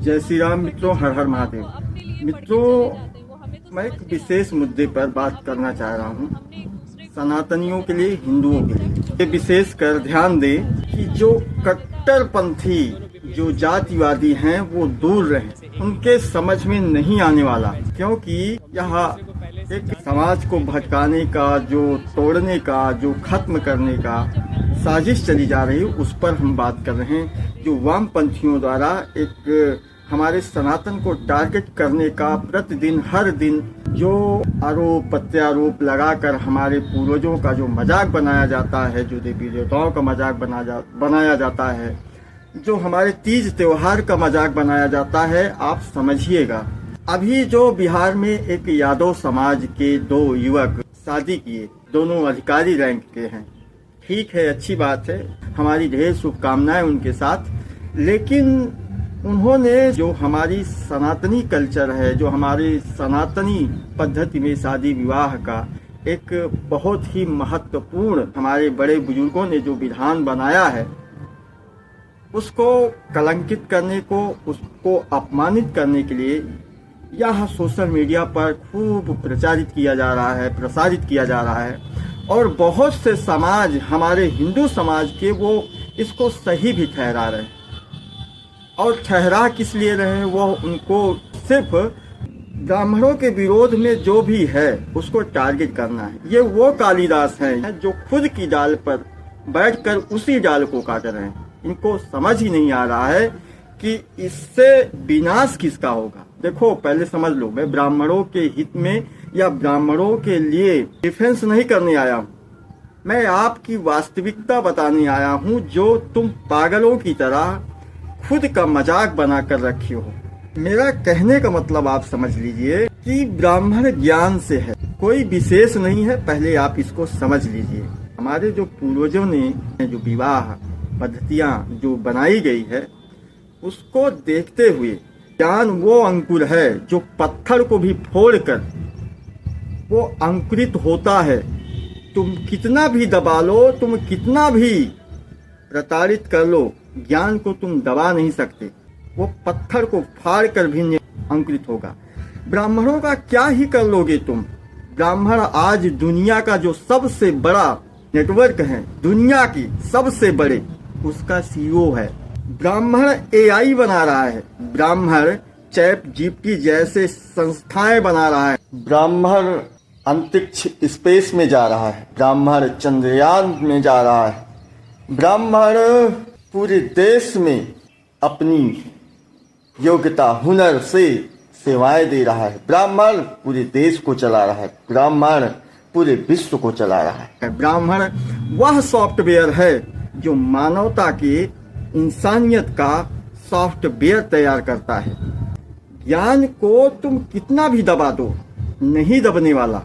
जय श्री राम मित्रों, हर हर महादेव। मित्रों, मैं एक विशेष मुद्दे पर बात करना चाह रहा हूँ, सनातनियों के लिए, हिंदुओं के लिए। ये विशेष कर ध्यान दें कि जो कट्टरपंथी, जो जातिवादी हैं वो दूर रहें, उनके समझ में नहीं आने वाला, क्योंकि यह एक समाज को भटकाने का, जो तोड़ने का, जो खत्म करने का साजिश चली जा रही है, उस पर हम बात कर रहे हैं। जो वामपंथियों द्वारा एक हमारे सनातन को टारगेट करने का प्रतिदिन हर दिन जो आरोप प्रत्यारोप लगाकर हमारे पूर्वजों का जो मजाक बनाया जाता है, जो देवी देवताओं का मजाक बनाया जाता है, जो हमारे तीज त्योहार का मजाक बनाया जाता है, आप समझिएगा। अभी जो बिहार में एक यादव समाज के 2 युवक शादी किए, दोनों अधिकारी रैंक के हैं, ठीक है, अच्छी बात है, हमारी ढेर शुभकामनाएं उनके साथ। लेकिन उन्होंने जो हमारी सनातनी कल्चर है, जो हमारी सनातनी पद्धति में शादी विवाह का एक बहुत ही महत्वपूर्ण हमारे बड़े बुजुर्गों ने जो विधान बनाया है, उसको कलंकित करने को, उसको अपमानित करने के लिए यह सोशल मीडिया पर खूब प्रचारित किया जा रहा है, प्रसारित किया जा रहा है। और बहुत से समाज, हमारे हिंदू समाज के, वो इसको सही भी ठहरा रहे हैं। और ठहरा किस लिए रहे हैं? वो उनको सिर्फ ब्राह्मणों के विरोध में जो भी है उसको टारगेट करना है। ये वो कालिदास हैं जो खुद की डाल पर बैठकर उसी डाल को काट रहे हैं। इनको समझ ही नहीं आ रहा है कि इससे विनाश किसका होगा। देखो, पहले समझ लो, मैं ब्राह्मणों के हित में या ब्राह्मणों के लिए डिफेंस नहीं करने आया हूँ। मैं आपकी वास्तविकता बताने आया हूँ, जो तुम पागलों की तरह खुद का मजाक बना कर रखे हो। मेरा कहने का मतलब आप समझ लीजिए कि ब्राह्मण ज्ञान से है, कोई विशेष नहीं है। पहले आप इसको समझ लीजिए। हमारे जो पूर्वजों ने जो विवाह पद्धतियां जो बनाई गई है, उसको देखते हुए ज्ञान वो अंकुर है जो पत्थर को भी फोड़कर वो अंकुरित होता है। तुम कितना भी दबा लो, तुम कितना भी प्रताड़ित कर लो, ज्ञान को तुम दबा नहीं सकते। वो पत्थर को फाड़ कर भी अंकुरित होगा। ब्राह्मणों का क्या ही कर लोगे तुम? ब्राह्मण आज दुनिया का जो सबसे बड़ा नेटवर्क है, दुनिया की सबसे बड़े, उसका सीईओ है। ब्राह्मण एआई बना रहा है, ब्राह्मण चैट जीपीटी जैसे संस्थाएं बना रहा है, ब्राह्मण अंतरिक्ष स्पेस में जा रहा है, ब्राह्मण चंद्रयान में जा रहा है, ब्राह्मण पूरे देश में अपनी योग्यता हुनर से सेवाएं दे रहा है, ब्राह्मण पूरे देश को चला रहा है, ब्राह्मण पूरे विश्व को चला रहा है। ब्राह्मण वह सॉफ्टवेयर है जो मानवता के, इंसानियत का सॉफ्टवेयर तैयार करता है। ज्ञान को तुम कितना भी दबा दो, नहीं दबने वाला।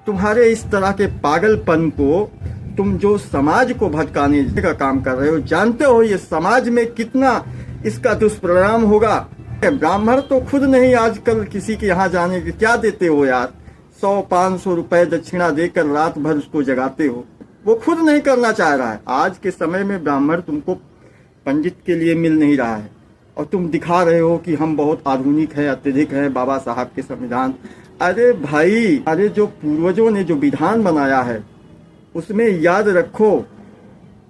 तुम्हारे इस तरह के पागलपन को, तुम जो समाज को भटकाने का काम कर रहे हो, जानते हो ये समाज में कितना इसका दुष्परिणाम होगा। ब्राह्मण तो खुद नहीं आजकल किसी के यहाँ जाने के, क्या देते हो यार, 100-500 रुपए दक्षिणा देकर रात भर उसको जगाते हो। वो खुद नहीं करना चाह रहा है। आज के समय में ब्राह्मण तुमको पंडित के लिए मिल नहीं रहा है, और तुम दिखा रहे हो कि हम बहुत आधुनिक है, अत्यधिक है, बाबा साहब के संविधान। अरे भाई, अरे जो पूर्वजों ने जो विधान बनाया है, उसमें याद रखो,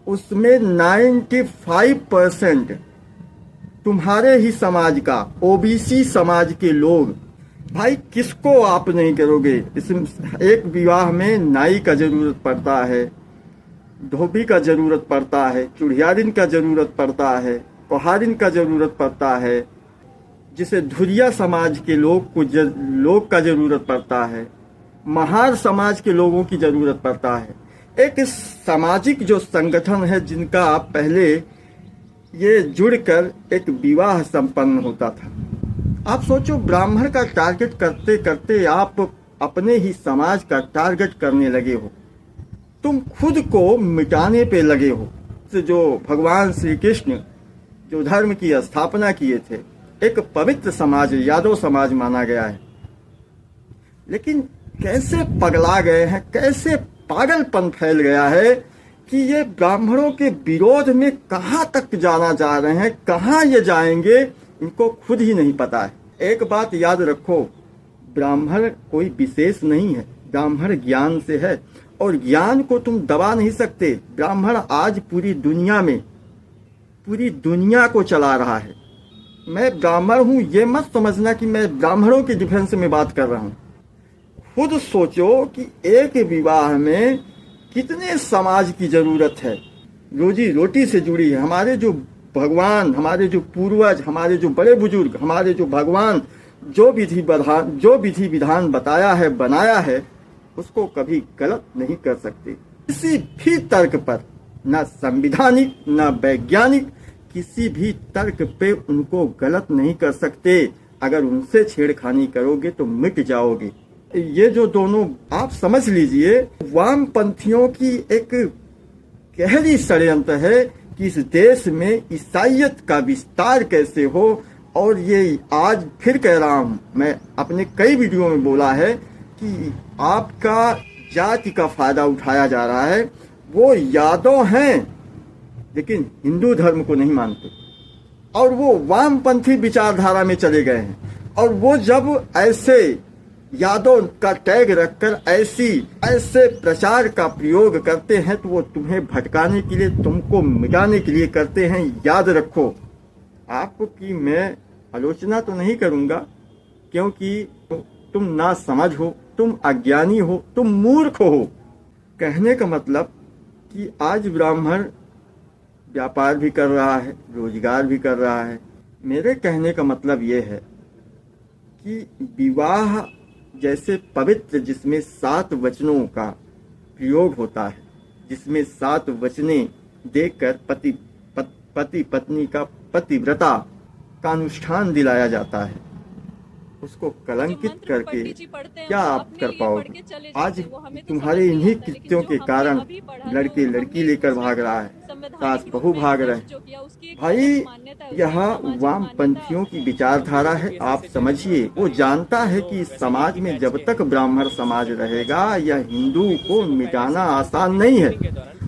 उसमें 95% तुम्हारे ही समाज का, ओबीसी समाज के लोग। भाई, किसको आप नहीं करोगे? इसमें एक विवाह में नाई का जरूरत पड़ता है, धोबी का जरूरत पड़ता है, चुड़ियारिन का जरूरत पड़ता है, कोहारिन का जरूरत पड़ता है, जिसे धुरिया समाज के लोग का जरूरत पड़ता है, महार समाज के लोगों की जरूरत पड़ता है। एक सामाजिक जो संगठन है, जिनका पहले ये जुड़कर एक विवाह संपन्न होता था। आप सोचो, ब्राह्मण का टारगेट करते करते आप अपने ही समाज का टारगेट करने लगे हो। तुम खुद को मिटाने पे लगे हो। जो भगवान श्री कृष्ण जो धर्म की स्थापना किए थे, एक पवित्र समाज यादव समाज माना गया है। लेकिन कैसे पगला गए हैं, कैसे पागलपन फैल गया है कि ये ब्राह्मणों के विरोध में कहाँ तक जाना चाह रहे हैं, कहाँ ये जाएंगे, इनको खुद ही नहीं पता है। एक बात याद रखो, ब्राह्मण कोई विशेष नहीं है, ब्राह्मण ज्ञान से है और ज्ञान को तुम दबा नहीं सकते। ब्राह्मण आज पूरी दुनिया में पूरी दुनिया को चला रहा है। मैं ब्राह्मण हूँ ये मत समझना कि मैं ब्राह्मणों के डिफेंस में बात कर रहा हूँ। खुद सोचो कि एक विवाह में कितने समाज की जरूरत है, रोजी रोटी से जुड़ी है। हमारे जो भगवान, हमारे जो पूर्वज, हमारे जो बड़े बुजुर्ग, हमारे जो भगवान जो विधि विधान बताया है, बनाया है, उसको कभी गलत नहीं कर सकते। किसी भी तर्क पर, ना संविधानिक ना वैज्ञानिक, किसी भी तर्क पे उनको गलत नहीं कर सकते। अगर उनसे छेड़खानी करोगे तो मिट जाओगे। ये जो दोनों आप समझ लीजिए, वामपंथियों की एक गहरी षड्यंत्र है कि इस देश में ईसाइयत का विस्तार कैसे हो। और ये आज फिर कह रहा हूँ, मैं अपने कई वीडियो में बोला है कि आपका जाति का फायदा उठाया जा रहा है। वो यादव हैं लेकिन हिंदू धर्म को नहीं मानते और वो वामपंथी विचारधारा में चले गए हैं। और वो जब ऐसे यादव का टैग रखकर ऐसे प्रचार का प्रयोग करते हैं तो वो तुम्हें भटकाने के लिए, तुमको मिटाने के लिए करते हैं। याद रखो, आपकी मैं आलोचना तो नहीं करूंगा क्योंकि तुम ना समझ हो, तुम अज्ञानी हो, तुम मूर्ख हो। कहने का मतलब कि आज ब्राह्मण व्यापार भी कर रहा है, रोजगार भी कर रहा है। मेरे कहने का मतलब ये है कि विवाह जैसे पवित्र, जिसमें 7 वचनों का प्रयोग होता है, जिसमें 7 वचनें देकर पति पत्नी का पतिव्रता का अनुष्ठान दिलाया जाता है, उसको कलंकित करके क्या आप कर पाओगे? आज तुम्हारे इन्हीं कृत्यों के कारण लड़के लड़की लेकर भाग रहा है, सास बहू भाग रहे हैं। भाई, यह वामपंथियों की विचारधारा है। आप समझिए, वो जानता है कि इस समाज में जब तक ब्राह्मण समाज रहेगा, यह हिंदू को मिटाना आसान नहीं है।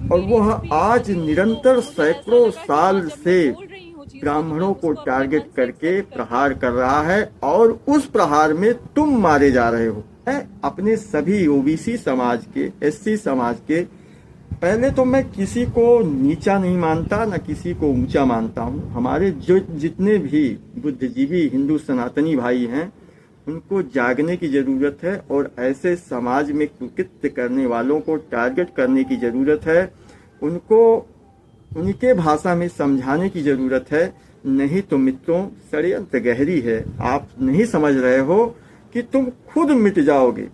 और वह आज निरंतर सैकड़ों साल से ब्राह्मणों को टारगेट करके प्रहार कर रहा है और उस प्रहार में तुम मारे जा रहे हो। अपने सभी ओबीसी समाज के, एससी समाज के, पहले तो मैं किसी को नीचा नहीं मानता ना किसी को ऊंचा मानता हूँ। हमारे जो जितने भी बुद्धिजीवी हिंदू सनातनी भाई हैं, उनको जागने की जरूरत है और ऐसे समाज में कुकृत्य करने वालों को टारगेट करने की जरूरत है। उनको उनके भाषा में समझाने की जरूरत है। नहीं तो मित्रों, षड्यंत्र गहरी है। आप नहीं समझ रहे हो कि तुम खुद मिट जाओगे।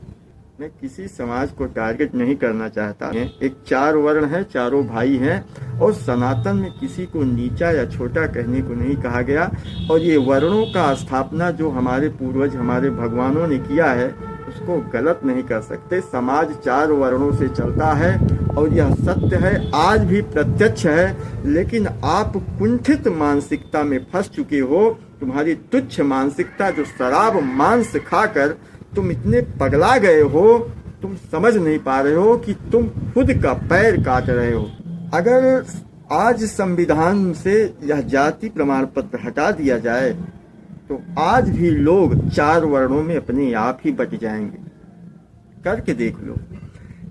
मैं किसी समाज को टारगेट नहीं करना चाहता। एक 4 वर्ण है, चारों भाई हैं और सनातन में किसी को नीचा या छोटा कहने को नहीं कहा गया। और ये वर्णों का स्थापना जो हमारे पूर्वज, हमारे भगवानों ने किया है, उसको गलत नहीं कर सकते। समाज 4 वर्णों से चलता है और यह सत्य है, आज भी प्रत्यक्ष है। लेकिन आप कुंठित मानसिकता में फंस चुके हो। तुम्हारी तुच्छ मानसिकता, जो शराब मांस खाकर तुम इतने पगला गए हो, तुम समझ नहीं पा रहे हो कि तुम खुद का पैर काट रहे हो। अगर आज संविधान से यह जाति प्रमाण पत्र हटा दिया जाए तो आज भी लोग 4 वर्णों में अपने आप ही बट जाएंगे। करके देख लो।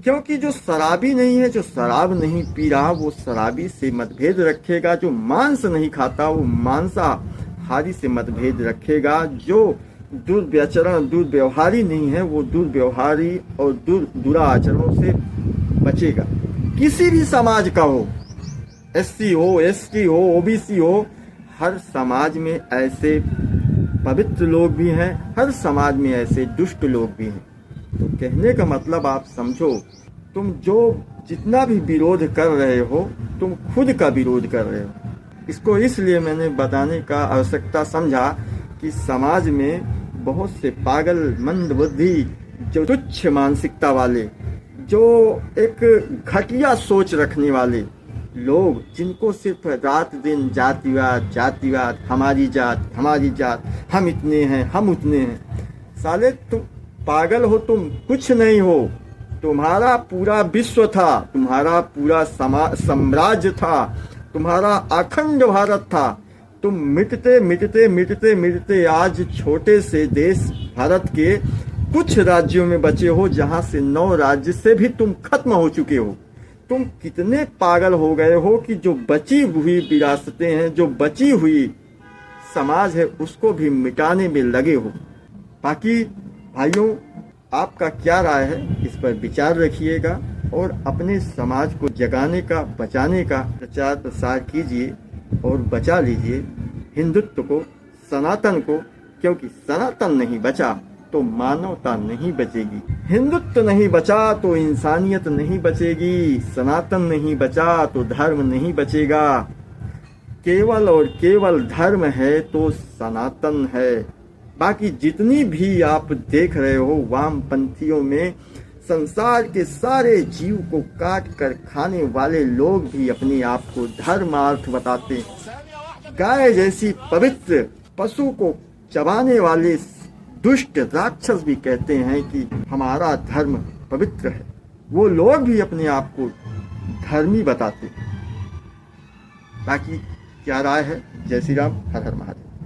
क्योंकि जो शराबी नहीं है, जो शराब नहीं पी रहा, वो शराबी से मतभेद रखेगा। जो मांस नहीं खाता, वो मांसाहारी से मतभेद रखेगा। जो दुर्व्यवहारी नहीं है, वो दुर्व्यवहारी और दुराचरणों से बचेगा। किसी भी समाज का हो, एससी हो, एसटी हो, ओबीसी हो, हर समाज में ऐसे पवित्र लोग भी हैं, हर समाज में ऐसे दुष्ट लोग भी हैं। तो कहने का मतलब आप समझो, तुम जो जितना भी विरोध कर रहे हो, तुम खुद का विरोध कर रहे हो। इसको इसलिए मैंने बताने का आवश्यकता समझा कि समाज में बहुत से पागल, मंदबुद्धि, जो तुच्छ मानसिकता वाले, जो एक घटिया सोच रखने वाले लोग, जिनको सिर्फ रात दिन जातिवाद, हमारी जात, हम इतने हैं, हम उतने हैं। साले तुम पागल हो, तुम कुछ नहीं हो। तुम्हारा पूरा विश्व था, तुम्हारा पूरा साम्राज्य था, तुम्हारा अखंड भारत था। तुम मिटते मिटते मिटते मिटते आज छोटे से देश भारत के कुछ राज्यों में बचे हो, जहां से 9 राज्य से भी तुम खत्म हो चुके हो। तुम कितने पागल हो गए हो कि जो बची हुई विरासतें हैं, जो बची हुई समाज है, उसको भी मिटाने में लगे हो। बाकी भाइयों, आपका क्या राय है, इस पर विचार रखिएगा और अपने समाज को जगाने का, बचाने का प्रचार प्रसार कीजिए और बचा लीजिए हिंदुत्व को, सनातन को, क्योंकि सनातन नहीं बचा तो मानवता नहीं बचेगी। हिंदुत्व नहीं बचा तो इंसानियत नहीं बचेगी। सनातन नहीं बचा तो धर्म नहीं बचेगा। केवल और केवल धर्म है तो सनातन है। बाकी जितनी भी आप देख रहे हो वामपंथियों में, संसार के सारे जीव को काट कर खाने वाले लोग भी अपने आप को धर्मार्थ बताते हैं। गाय जैसी पवित्र पशु को चबाने वाले दुष्ट राक्षस भी कहते हैं कि हमारा धर्म पवित्र है। वो लोग भी अपने आप को धर्मी बताते हैं। बाकी क्या राय है? जय श्री राम, हर हर महादेव।